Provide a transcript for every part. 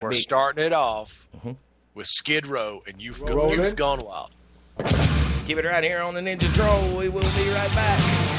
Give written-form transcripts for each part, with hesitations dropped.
We're starting it off with Skid Row and Youth Gone Wild. Keep it right here on the Ninja Troll. We will be right back.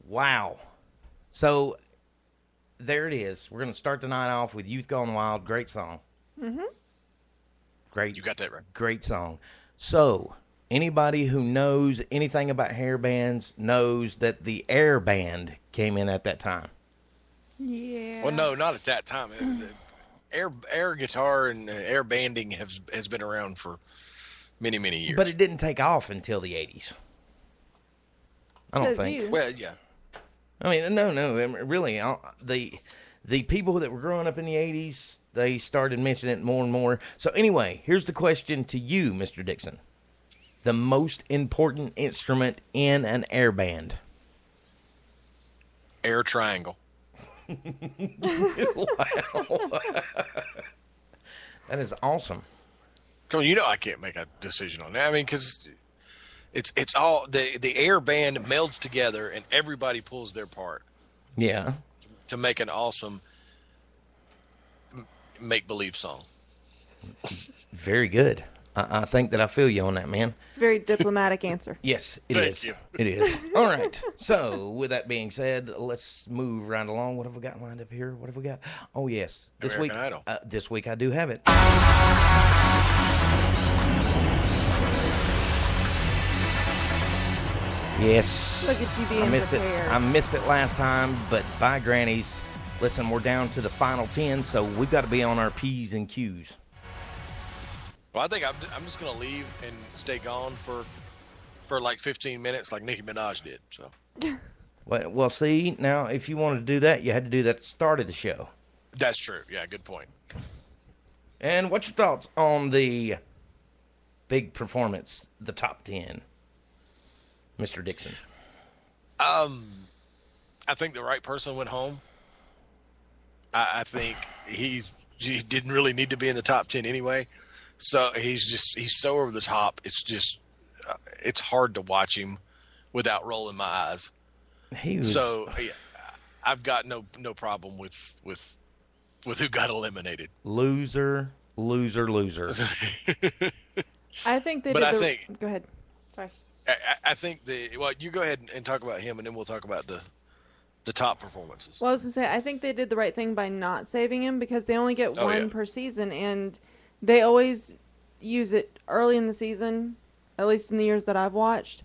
Wow. So there it is. We're going to start the night off with Youth Gone Wild. Great song. Mm-hmm. Great. You got that right. Great song. So anybody who knows anything about hair bands knows that the Air Band came in at that time. Yeah. Well, no, not at that time. Air guitar and air banding has been around for many, many years. But it didn't take off until the 80s. I don't think. Well, yeah. I mean, no, really. The people that were growing up in the 80s, they started mentioning it more and more. So anyway, here's the question to you, Mr. Dixon. The most important instrument in an air band? Air triangle. Wow. That is awesome. Come on, you know I can't make a decision on that. I mean, because it's all the air band melds together and everybody pulls their part. Yeah. To make an awesome make-believe song. Very good. I think that I feel you on that, man. It's a very diplomatic answer. Yes, it Thank is. you. It is. All right. So, with that being said, let's move right along. What have we got lined up here? What have we got? Oh, yes. This American Idol. This week I do have it. Yes. Look at you being prepared. I missed it last time, but by grannies, listen, we're down to the final 10, so we've got to be on our P's and Q's. Well, I think I'm just gonna leave and stay gone for like 15 minutes, like Nicki Minaj did. So Well, see, now if you wanted to do that, you had to do that at the start of the show. that's true. Yeah, good point. And what's your thoughts on the big performance, the top 10, Mr. Dixon? I think the right person went home. I think he didn't really need to be in the top 10 anyway. So he's so over the top. It's just it's hard to watch him without rolling my eyes. He was, So yeah, I've got no problem with who got eliminated. loser. I think they But did I the... think- Go ahead. Sorry. I think you go ahead and talk about him, and then we'll talk about the top performances. Well, I was going to say, I think they did the right thing by not saving him because they only get Oh, one yeah. per season, and they always use it early in the season, at least in the years that I've watched.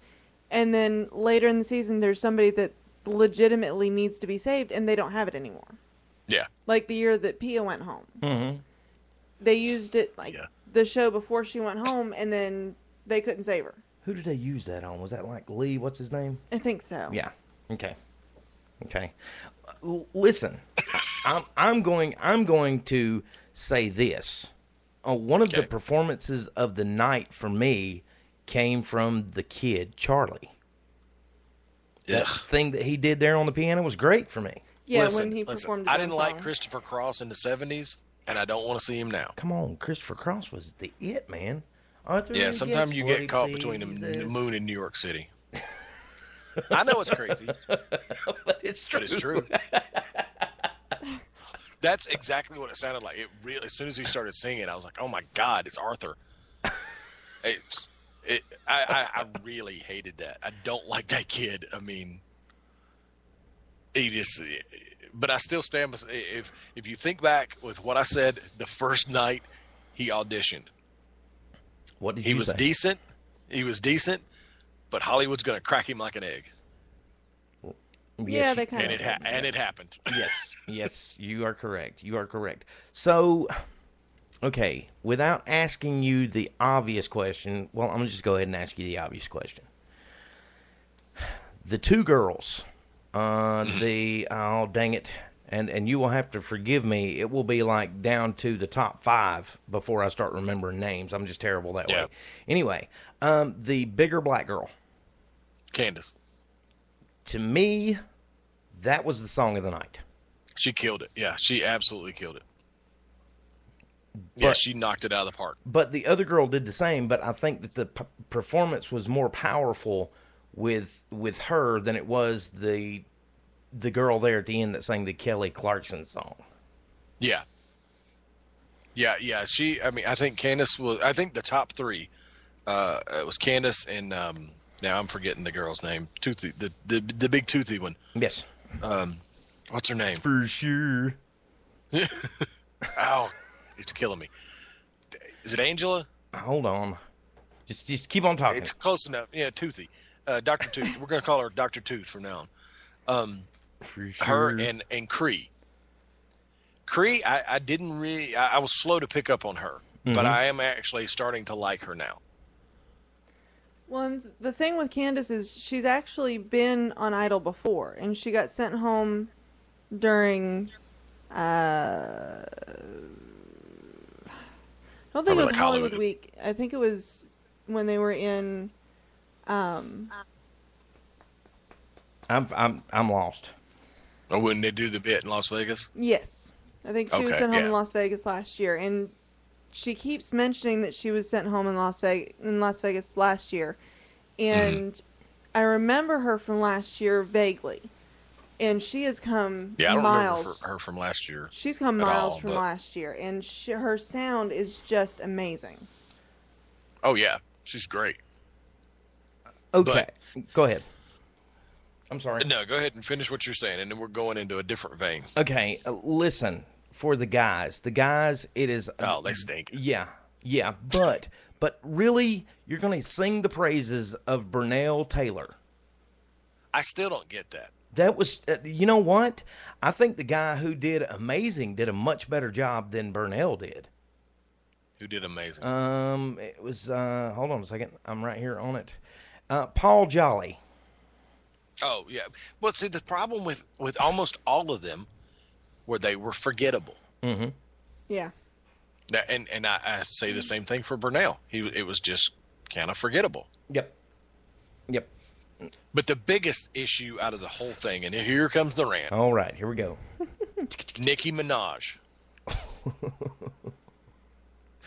And then later in the season, there's somebody that legitimately needs to be saved, and they don't have it anymore. Yeah. Like the year that Pia went home. Mm-hmm. They used it Yeah. the show before she went home, and then they couldn't save her. Who did they use that on? Was that like Lee? What's his name? I think so. Yeah. Okay. Listen, I'm going to say this. One of the Okay. performances of the night for me came from the kid Charlie. That Ugh. thing that he did there on the piano was great for me. Yeah, when he performed his I own didn't like song. Christopher Cross in the 70s, and I don't want to see him now. Come on, Christopher Cross was the it, man. Arthur Yeah, sometimes gets you what get he caught between the pleases. moon and New York City. I know it's crazy, But it's true. but it's true. That's exactly what it sounded like. It really, as soon as he started singing, I was like, "Oh my God, it's Arthur." I really hated that. I don't like that kid. I mean, he just. But I still stand. If you think back with what I said the first night he auditioned, What did he you was say? decent. He was decent, but Hollywood's going to crack him like an egg, Yeah, they you- kind of. and it happened. Yes, you are correct. So, okay, without asking you the obvious question, well, I'm going to just go ahead and ask you the obvious question. The two girls, oh, dang it, and you will have to forgive me, it will be like down to the top 5 before I start remembering names. I'm just terrible that Yeah. way. Anyway, the bigger black girl, Candace, to me, that was the song of the night. she killed it. Yeah, she absolutely killed it. Yeah, But- she knocked it out of the park. But the other girl did the same. But I think that the performance was more powerful with her than it was the girl there at the end that sang the Kelly Clarkson song. Yeah. She. I mean, I think Candace was. I think the top 3. It was Candace and now I'm forgetting the girl's name. Toothy, the big toothy one. Yes, What's her name? for sure. Oh, it's killing me. Is it Angela? Hold on, just keep on talking. It's close enough. Yeah, Toothy. Dr. Tooth. We're gonna call her Dr. Tooth from now on. For sure. Her and Cree. Cree, I didn't really. I was slow to pick up on her, but I am actually starting to like her now. Well, and the thing with Candace is she's actually been on Idol before, and she got sent home during. I don't think Probably it was like Hollywood Hollywood. Week. I think it was when they were in. I'm lost. Or when they do the bit in Las Vegas? Yes, I think she was Okay, sent home yeah. in Las Vegas last year, and she keeps mentioning that she was sent home in Las Vegas last year, and I remember her from last year vaguely, and she has come Yeah, I don't miles. remember her from last year. She's come at miles all, from but- last year, and her sound is just amazing. Oh yeah, she's great. Okay, go ahead. I'm sorry. No, go ahead and finish what you're saying, and then we're going into a different vein. Okay, listen, for the guys, it is. Oh, they stink. Yeah, but really, you're going to sing the praises of Burnell Taylor. I still don't get that. That was, you know what? I think the guy who did amazing did a much better job than Burnell did. who did amazing. It was hold on a second. I'm right here on it. Paul Jolly. Oh yeah. Well, see, the problem with almost all of them were they were forgettable. Mm-hmm. Yeah. And I say the same thing for Burnell. It was just kind of forgettable. Yep. Yep. But the biggest issue out of the whole thing, and here comes the rant. All right, here we go. Nicki Minaj.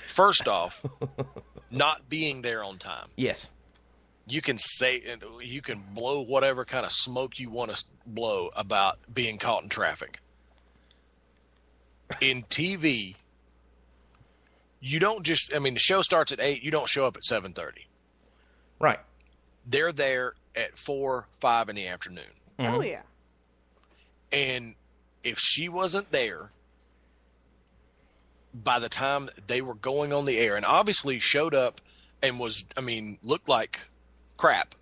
First off, not being there on time. Yes. You can blow whatever kind of smoke you want to blow about being caught in traffic. In TV, you don't just, the show starts at 8, you don't show up at 7:30. Right. They're there at 4, 5 in the afternoon. Mm-hmm. Oh, yeah. And if she wasn't there by the time they were going on the air, and obviously showed up and looked like crap,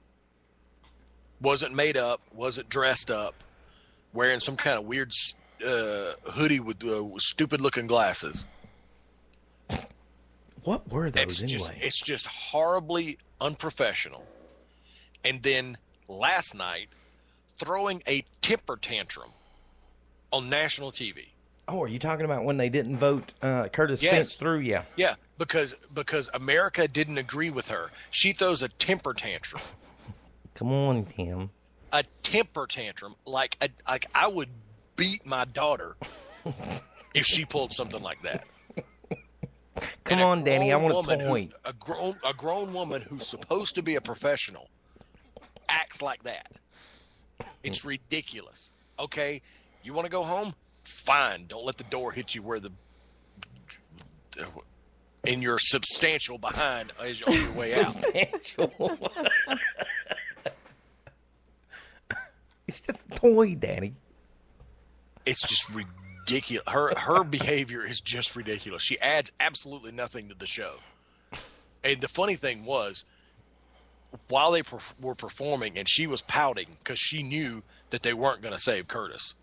wasn't made up, wasn't dressed up, wearing some kind of weird hoodie with stupid looking glasses. What were those anyway? It's just horribly unprofessional. And then last night, throwing a temper tantrum on national TV. Oh, are you talking about when they didn't vote Curtis Yes. Spence through? Yeah. Yeah, because America didn't agree with her. She throws a temper tantrum. Come on, Tim. A temper tantrum, like I would beat my daughter if she pulled something like that. Come on, Danny. I want a point. A grown woman who's supposed to be a professional acts like that. It's ridiculous. Okay, you want to go home? Fine. Don't let the door hit you where in your substantial behind as you're on your way out. Substantial. It's just a toy, Danny. It's just ridiculous. Her behavior is just ridiculous. She adds absolutely nothing to the show. And the funny thing was, while they were performing, and she was pouting because she knew that they weren't going to save Curtis.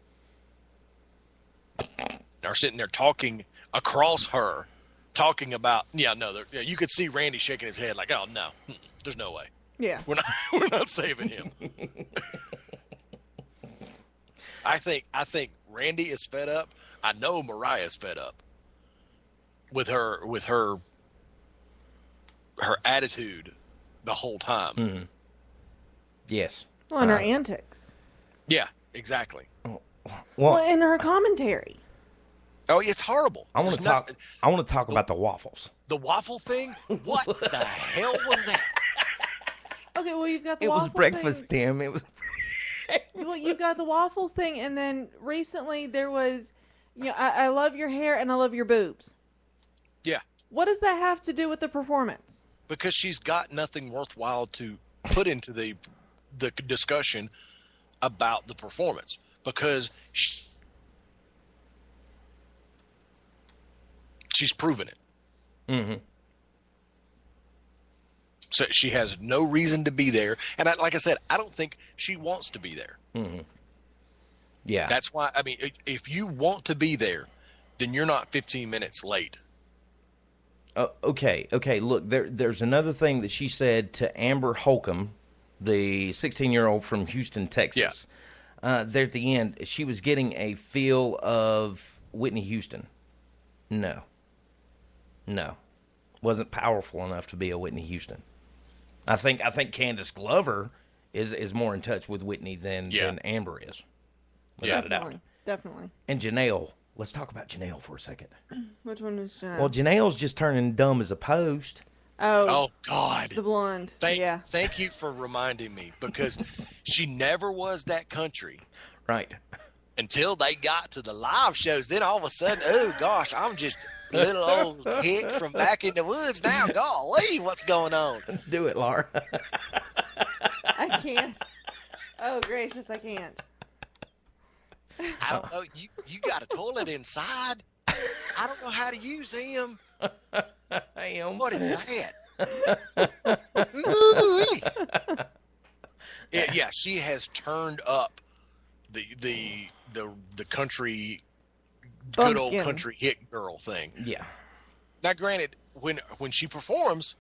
They're sitting there talking across her, talking about, you could see Randy shaking his head like, oh no, there's no way. Yeah. We're not saving him. I think Randy is fed up. I know Mariah's fed up with her attitude the whole time. Mm-hmm. Yes. Well, and her antics. Yeah, exactly. Well, and her commentary. Oh, it's horrible. I want to talk about the waffles. The waffle thing? What the hell was that? Okay, well, you've got the It waffle was breakfast, things. Tim. It was. Well, you've got the waffles thing, and then recently there was, I love your hair and I love your boobs. Yeah. What does that have to do with the performance? Because she's got nothing worthwhile to put into the discussion about the performance. Because she's proven it. Mm-hmm. So she has no reason to be there. And like I said, I don't think she wants to be there. Mm-hmm. Yeah. That's why, if you want to be there, then you're not 15 minutes late. Okay. Look, there's another thing that she said to Amber Holcomb, the 16-year-old from Houston, Texas. Yeah. There at the end, she was getting a feel of Whitney Houston. No. Wasn't powerful enough to be a Whitney Houston. I think Candace Glover is more in touch with Whitney than Amber is. Without a doubt. Definitely. And Janelle. Let's talk about Janelle for a second. Which one is Janelle? Well, Janelle's just turning dumb as a post. Oh God. The blonde. Thank you for reminding me, because she never was that country. Right. Until they got to the live shows. Then all of a sudden, oh gosh, I'm just a little old hick from back in the woods now. Golly, what's going on? Do it, Laura. I can't. Oh, gracious, I can't. I don't know. You got a toilet inside? I don't know how to use him. What is that? Yeah, she has turned up the country, Bumpkin. good old country hit girl thing. Yeah. Now, granted, when she performs,